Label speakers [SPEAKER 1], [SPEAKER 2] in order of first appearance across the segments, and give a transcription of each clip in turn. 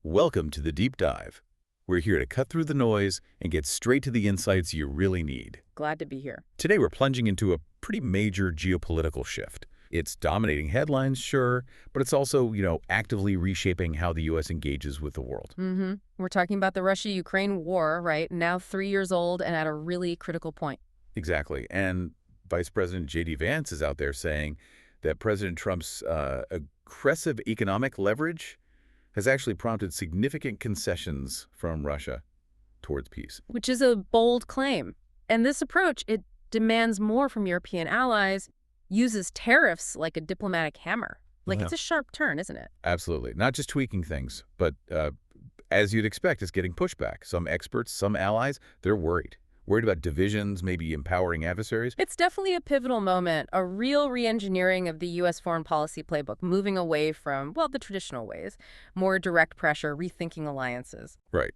[SPEAKER 1] Welcome to the Deep Dive. We're here to cut through the noise and get straight to the insights you really need.
[SPEAKER 2] Glad to be here.
[SPEAKER 1] Today we're plunging into a pretty major geopolitical shift. It's dominating headlines, sure, but it's also, actively reshaping how the U.S. engages with the world.
[SPEAKER 2] We're talking about the Russia-Ukraine war, right? Now 3 years old and at a really critical point.
[SPEAKER 1] Exactly. And Vice President JD Vance is out there saying that President Trump's aggressive economic leverage has actually prompted significant concessions from Russia towards peace.
[SPEAKER 2] Which is a bold claim. And this approach, it demands more from European allies, uses tariffs like a diplomatic hammer. It's a sharp turn, isn't it?
[SPEAKER 1] Absolutely. Not just tweaking things, but as you'd expect, it's getting pushback. Some experts, some allies, they're worried. Worried about divisions, maybe empowering adversaries.
[SPEAKER 2] It's definitely a pivotal moment, a real re-engineering of the U.S. foreign policy playbook, moving away from, the traditional ways, more direct pressure, rethinking alliances.
[SPEAKER 1] Right.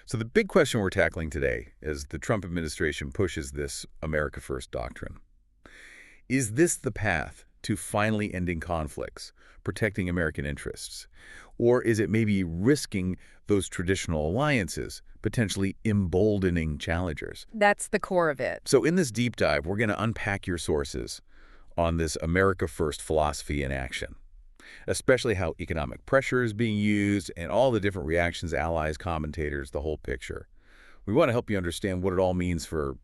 [SPEAKER 1] So the big question we're tackling today as the Trump administration pushes this America First doctrine. Is this the path to finally ending conflicts, protecting American interests? Or is it maybe risking those traditional alliances, potentially emboldening challengers?
[SPEAKER 2] That's the core of it.
[SPEAKER 1] So in this deep dive, we're going to unpack your sources on this America First philosophy in action, especially how economic pressure is being used and all the different reactions, allies, commentators, the whole picture. We want to help you understand what it all means for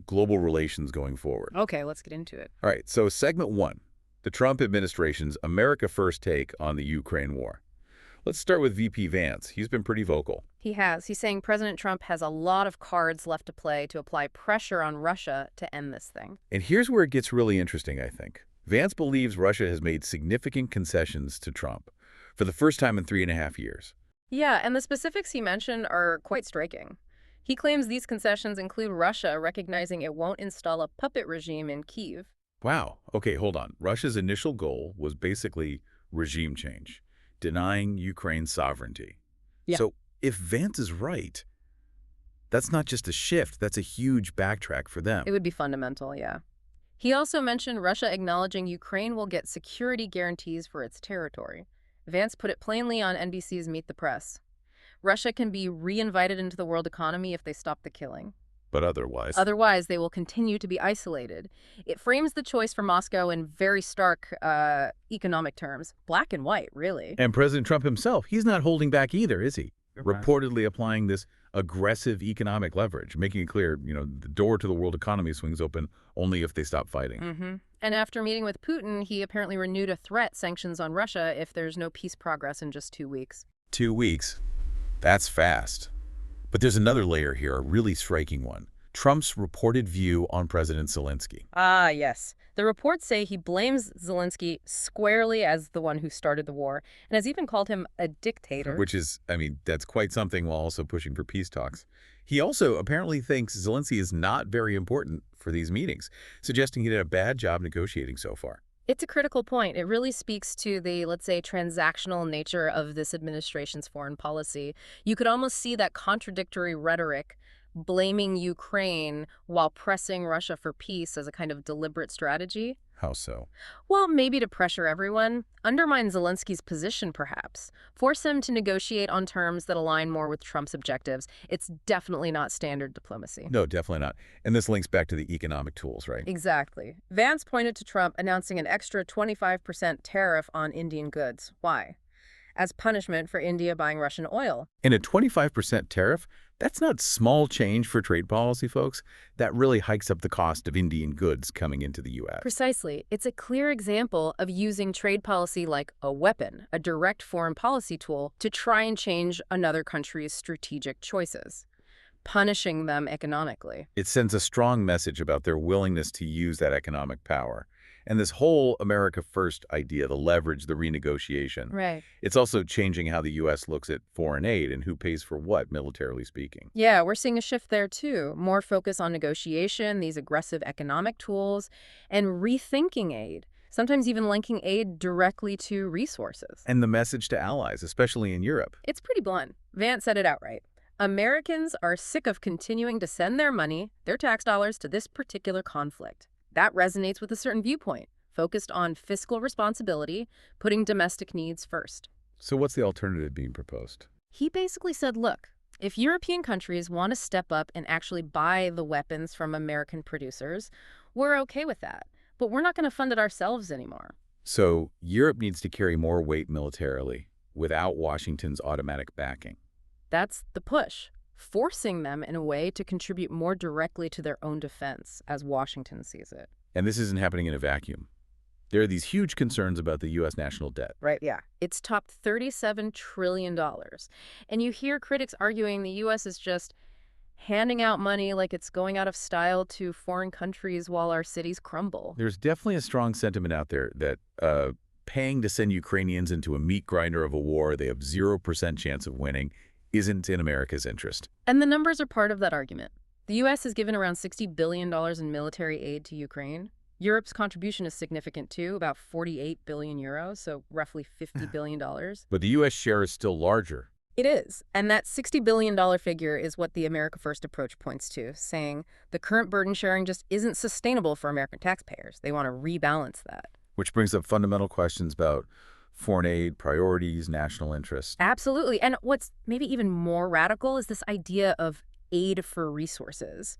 [SPEAKER 1] global relations going forward.
[SPEAKER 2] Okay, let's get into it.
[SPEAKER 1] All right, so segment 1, the Trump administration's America First take on the Ukraine war. Let's start with VP Vance. He's been pretty vocal.
[SPEAKER 2] He has. He's saying President Trump has a lot of cards left to play to apply pressure on Russia to end this thing.
[SPEAKER 1] And here's where it gets really interesting, I think. Vance believes Russia has made significant concessions to Trump for the first time in 3.5 years.
[SPEAKER 2] Yeah, and the specifics he mentioned are quite striking. He claims these concessions include Russia recognizing it won't install a puppet regime in Kyiv.
[SPEAKER 1] Wow. Okay, hold on. Russia's initial goal was basically regime change, denying Ukraine's sovereignty.
[SPEAKER 2] Yeah.
[SPEAKER 1] So if Vance is right, that's not just a shift, that's a huge backtrack for them.
[SPEAKER 2] It would be fundamental, yeah. He also mentioned Russia acknowledging Ukraine will get security guarantees for its territory. Vance put it plainly on NBC's Meet the Press. Russia can be re-invited into the world economy if they stop the killing.
[SPEAKER 1] But otherwise?
[SPEAKER 2] Otherwise, they will continue to be isolated. It frames the choice for Moscow in very stark economic terms. Black and white, really.
[SPEAKER 1] And President Trump himself, he's not holding back either, is he?
[SPEAKER 2] Right.
[SPEAKER 1] Reportedly applying this aggressive economic leverage, making it clear, the door to the world economy swings open only if they stop fighting.
[SPEAKER 2] And after meeting with Putin, he apparently renewed a threat sanctions on Russia if there's no peace progress in just 2 weeks.
[SPEAKER 1] 2 weeks? That's fast. But there's another layer here, a really striking one. Trump's reported view on President Zelensky.
[SPEAKER 2] Ah, yes. The reports say he blames Zelensky squarely as the one who started the war and has even called him a dictator.
[SPEAKER 1] Which is, that's quite something while also pushing for peace talks. He also apparently thinks Zelensky is not very important for these meetings, suggesting he did a bad job negotiating so far.
[SPEAKER 2] It's a critical point. It really speaks to the, let's say, transactional nature of this administration's foreign policy. You could almost see that contradictory rhetoric, blaming Ukraine while pressing Russia for peace as a kind of deliberate strategy.
[SPEAKER 1] How so?
[SPEAKER 2] Well, maybe to pressure everyone, undermine Zelensky's position perhaps, force him to negotiate on terms that align more with Trump's objectives. It's definitely not standard diplomacy.
[SPEAKER 1] No, definitely not. And this links back to the economic tools, right?
[SPEAKER 2] Exactly. Vance pointed to Trump announcing an extra 25% tariff on Indian goods. Why? As punishment for India buying Russian oil.
[SPEAKER 1] And a 25% tariff? That's not small change for trade policy, folks. That really hikes up the cost of Indian goods coming into the U.S.
[SPEAKER 2] Precisely. It's a clear example of using trade policy like a weapon, a direct foreign policy tool, to try and change another country's strategic choices, punishing them economically.
[SPEAKER 1] It sends a strong message about their willingness to use that economic power. And this whole America First idea, the leverage, the renegotiation,
[SPEAKER 2] Right.
[SPEAKER 1] It's also changing how the U.S. looks at foreign aid and who pays for what, militarily speaking.
[SPEAKER 2] Yeah, we're seeing a shift there too. More focus on negotiation, these aggressive economic tools, and rethinking aid. Sometimes even linking aid directly to resources.
[SPEAKER 1] And the message to allies, especially in Europe.
[SPEAKER 2] It's pretty blunt. Vance said it outright. Americans are sick of continuing to send their money, their tax dollars, to this particular conflict. That resonates with a certain viewpoint, focused on fiscal responsibility, putting domestic needs first.
[SPEAKER 1] So what's the alternative being proposed?
[SPEAKER 2] He basically said, look, if European countries want to step up and actually buy the weapons from American producers, we're okay with that. But we're not going to fund it ourselves anymore.
[SPEAKER 1] So Europe needs to carry more weight militarily without Washington's automatic backing.
[SPEAKER 2] That's the push, forcing them in a way to contribute more directly to their own defense, as Washington sees it.
[SPEAKER 1] And this isn't happening in a vacuum. There are these huge concerns about the U.S. national debt.
[SPEAKER 2] Right, yeah. It's topped $37 trillion. And you hear critics arguing the U.S. is just handing out money like it's going out of style to foreign countries while our cities crumble.
[SPEAKER 1] There's definitely a strong sentiment out there that paying to send Ukrainians into a meat grinder of a war they have 0% chance of winning isn't in America's interest.
[SPEAKER 2] And the numbers are part of that argument. The U.S. has given around $60 billion in military aid to Ukraine. Europe's contribution is significant too, about 48 billion euros, so roughly $50 billion.
[SPEAKER 1] But the U.S. share is still larger.
[SPEAKER 2] It is. And that $60 billion figure is what the America First approach points to, saying the current burden sharing just isn't sustainable for American taxpayers. They want to rebalance that.
[SPEAKER 1] Which brings up fundamental questions about foreign aid, priorities, national interests.
[SPEAKER 2] Absolutely. And what's maybe even more radical is this idea of aid for resources.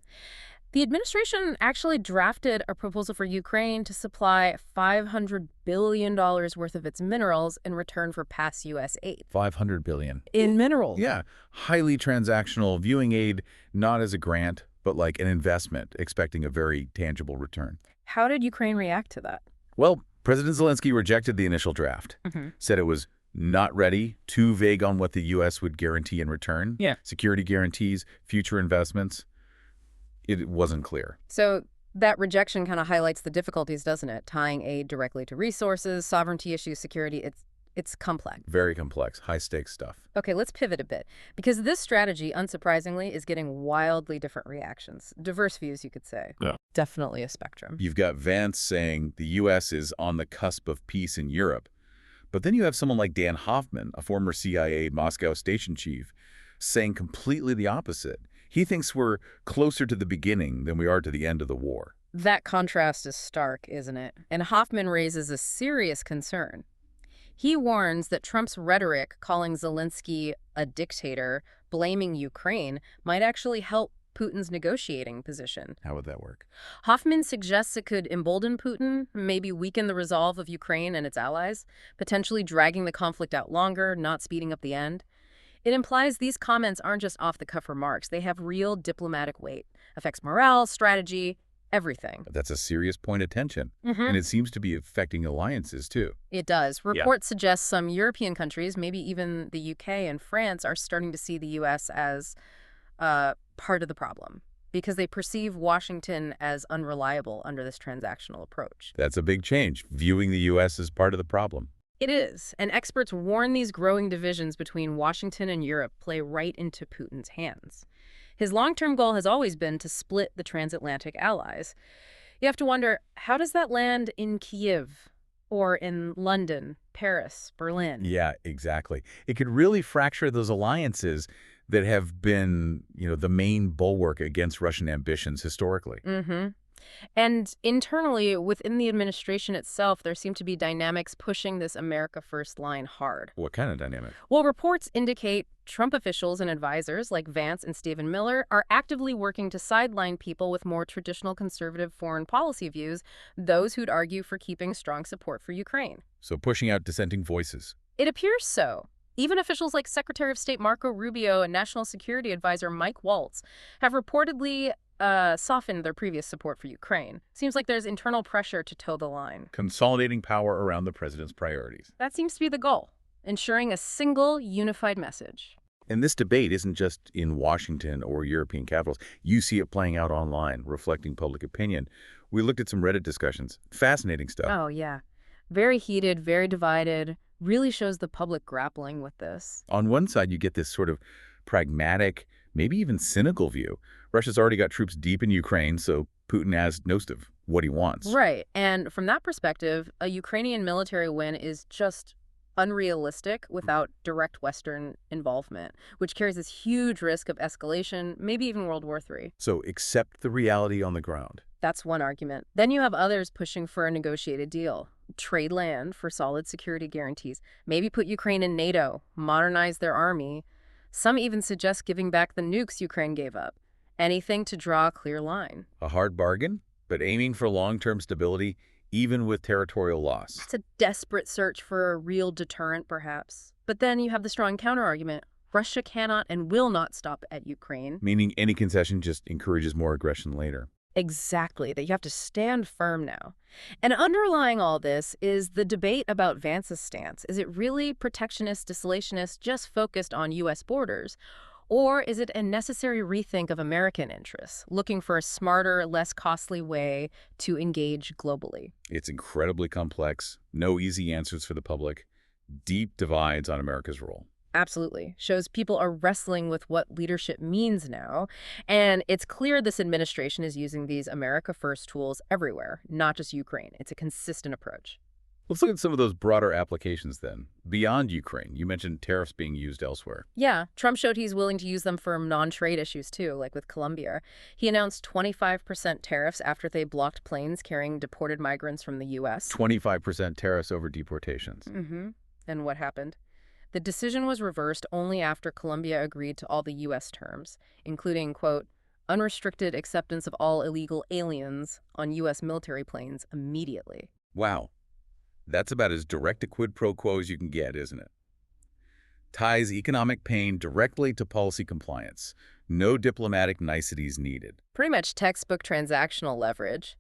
[SPEAKER 2] The administration actually drafted a proposal for Ukraine to supply $500 billion worth of its minerals in return for past U.S. aid.
[SPEAKER 1] $500 billion.
[SPEAKER 2] In minerals.
[SPEAKER 1] Yeah. Highly transactional, viewing aid not as a grant, but like an investment, expecting a very tangible return.
[SPEAKER 2] How did Ukraine react to that?
[SPEAKER 1] Well, President Zelensky rejected the initial draft, said it was not ready, too vague on what the U.S. would guarantee in return.
[SPEAKER 2] Yeah.
[SPEAKER 1] Security guarantees, future investments. It wasn't clear.
[SPEAKER 2] So that rejection kind of highlights the difficulties, doesn't it? Tying aid directly to resources, sovereignty issues, security. It's complex.
[SPEAKER 1] Very complex, high-stakes stuff.
[SPEAKER 2] Okay, let's pivot a bit. Because this strategy, unsurprisingly, is getting wildly different reactions. Diverse views, you could say.
[SPEAKER 1] Yeah.
[SPEAKER 2] Definitely a spectrum.
[SPEAKER 1] You've got Vance saying the U.S. is on the cusp of peace in Europe. But then you have someone like Dan Hoffman, a former CIA Moscow station chief, saying completely the opposite. He thinks we're closer to the beginning than we are to the end of the war.
[SPEAKER 2] That contrast is stark, isn't it? And Hoffman raises a serious concern. He warns that Trump's rhetoric calling Zelensky a dictator, blaming Ukraine, might actually help Putin's negotiating position.
[SPEAKER 1] How would that work?
[SPEAKER 2] Hoffman suggests it could embolden Putin, maybe weaken the resolve of Ukraine and its allies, potentially dragging the conflict out longer, not speeding up the end. It implies these comments aren't just off-the-cuff remarks. They have real diplomatic weight, affects morale, strategy, everything.
[SPEAKER 1] That's a serious point of tension. And it seems to be affecting alliances, too.
[SPEAKER 2] It does. Reports suggest some European countries, maybe even the UK and France, are starting to see the U.S. as part of the problem because they perceive Washington as unreliable under this transactional approach.
[SPEAKER 1] That's a big change, viewing the U.S. as part of the problem.
[SPEAKER 2] It is, and experts warn these growing divisions between Washington and Europe play right into Putin's hands. His long-term goal has always been to split the transatlantic allies. You have to wonder, how does that land in Kyiv or in London, Paris, Berlin?
[SPEAKER 1] Yeah, exactly. It could really fracture those alliances that have been, the main bulwark against Russian ambitions historically.
[SPEAKER 2] And internally, within the administration itself, there seem to be dynamics pushing this America First line hard.
[SPEAKER 1] What kind of dynamic?
[SPEAKER 2] Well, reports indicate Trump officials and advisors like Vance and Stephen Miller are actively working to sideline people with more traditional conservative foreign policy views, those who'd argue for keeping strong support for Ukraine.
[SPEAKER 1] So pushing out dissenting voices.
[SPEAKER 2] It appears so. Even officials like Secretary of State Marco Rubio and National Security Advisor Mike Waltz have reportedly softened their previous support for Ukraine. Seems like there's internal pressure to toe the line.
[SPEAKER 1] Consolidating power around the president's priorities.
[SPEAKER 2] That seems to be the goal, ensuring a single, unified message.
[SPEAKER 1] And this debate isn't just in Washington or European capitals. You see it playing out online, reflecting public opinion. We looked at some Reddit discussions. Fascinating stuff.
[SPEAKER 2] Oh, yeah. Very heated, very divided. Really shows the public grappling with this.
[SPEAKER 1] On one side, you get this sort of pragmatic, maybe even cynical view. Russia's already got troops deep in Ukraine, so Putin has most of what he wants.
[SPEAKER 2] Right. And from that perspective, a Ukrainian military win is just unrealistic without direct Western involvement, which carries this huge risk of escalation, maybe even World War III.
[SPEAKER 1] So accept the reality on the ground.
[SPEAKER 2] That's one argument. Then you have others pushing for a negotiated deal. Trade land for solid security guarantees. Maybe put Ukraine in NATO, modernize their army. Some even suggest giving back the nukes Ukraine gave up. Anything to draw a clear line.
[SPEAKER 1] A hard bargain, but aiming for long-term stability, even with territorial loss.
[SPEAKER 2] It's a desperate search for a real deterrent, perhaps. But then you have the strong counterargument. Russia cannot and will not stop at Ukraine.
[SPEAKER 1] Meaning any concession just encourages more aggression later.
[SPEAKER 2] Exactly, that you have to stand firm now. And underlying all this is the debate about Vance's stance. Is it really protectionist, desolationist, just focused on U.S. borders? Or is it a necessary rethink of American interests, looking for a smarter, less costly way to engage globally?
[SPEAKER 1] It's incredibly complex, no easy answers for the public, deep divides on America's role.
[SPEAKER 2] Absolutely. Shows people are wrestling with what leadership means now. And it's clear this administration is using these America First tools everywhere, not just Ukraine. It's a consistent approach.
[SPEAKER 1] Let's look at some of those broader applications then. Beyond Ukraine, you mentioned tariffs being used elsewhere.
[SPEAKER 2] Yeah, Trump showed he's willing to use them for non-trade issues too, like with Colombia. He announced 25% tariffs after they blocked planes carrying deported migrants from the U.S.
[SPEAKER 1] 25% tariffs over deportations.
[SPEAKER 2] And what happened? The decision was reversed only after Colombia agreed to all the U.S. terms, including, quote, unrestricted acceptance of all illegal aliens on U.S. military planes immediately.
[SPEAKER 1] Wow. That's about as direct a quid pro quo as you can get, isn't it? Ties economic pain directly to policy compliance. No diplomatic niceties needed.
[SPEAKER 2] Pretty much textbook transactional leverage.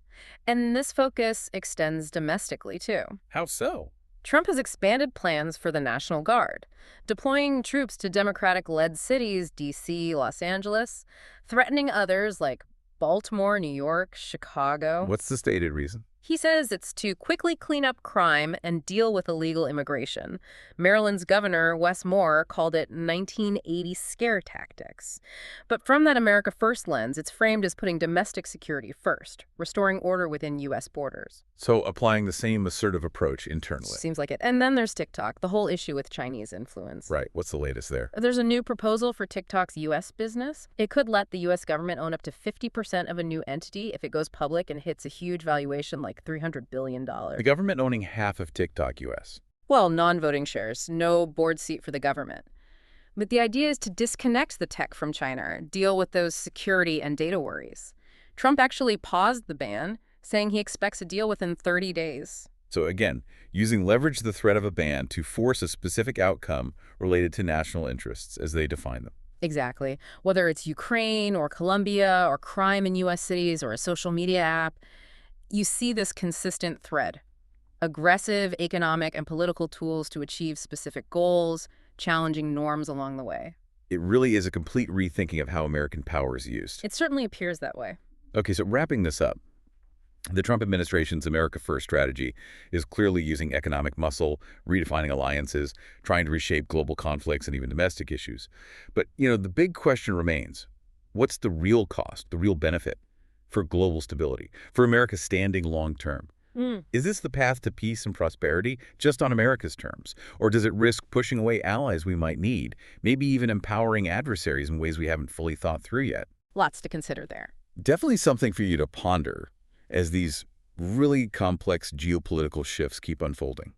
[SPEAKER 2] And this focus extends domestically, too.
[SPEAKER 1] How so?
[SPEAKER 2] Trump has expanded plans for the National Guard, deploying troops to Democratic-led cities, D.C., Los Angeles, threatening others like Baltimore, New York, Chicago.
[SPEAKER 1] What's the stated reason?
[SPEAKER 2] He says it's to quickly clean up crime and deal with illegal immigration. Maryland's governor, Wes Moore, called it 1980 scare tactics. But from that America First lens, it's framed as putting domestic security first, restoring order within U.S. borders.
[SPEAKER 1] So applying the same assertive approach internally.
[SPEAKER 2] Seems like it. And then there's TikTok, the whole issue with Chinese influence.
[SPEAKER 1] Right. What's the latest there?
[SPEAKER 2] There's a new proposal for TikTok's U.S. business. It could let the U.S. government own up to 50% of a new entity if it goes public and hits a huge valuation like $300 billion.
[SPEAKER 1] The government owning half of TikTok US.
[SPEAKER 2] Well, non-voting shares, no board seat for the government. But the idea is to disconnect the tech from China, deal with those security and data worries. Trump actually paused the ban, saying he expects a deal within 30 days.
[SPEAKER 1] So again, using leverage the threat of a ban to force a specific outcome related to national interests as they define them.
[SPEAKER 2] Exactly. Whether it's Ukraine or Colombia or crime in U.S. cities or a social media app, you see this consistent thread. Aggressive economic and political tools to achieve specific goals, challenging norms along the way.
[SPEAKER 1] It really is a complete rethinking of how American power is used.
[SPEAKER 2] It certainly appears that way.
[SPEAKER 1] Okay, so wrapping this up, the Trump administration's America First strategy is clearly using economic muscle, redefining alliances, trying to reshape global conflicts and even domestic issues. But, the big question remains, what's the real cost, the real benefit for global stability, for America standing long term? Is this the path to peace and prosperity just on America's terms? Or does it risk pushing away allies we might need, maybe even empowering adversaries in ways we haven't fully thought through yet?
[SPEAKER 2] Lots to consider there.
[SPEAKER 1] Definitely something for you to ponder as these really complex geopolitical shifts keep unfolding.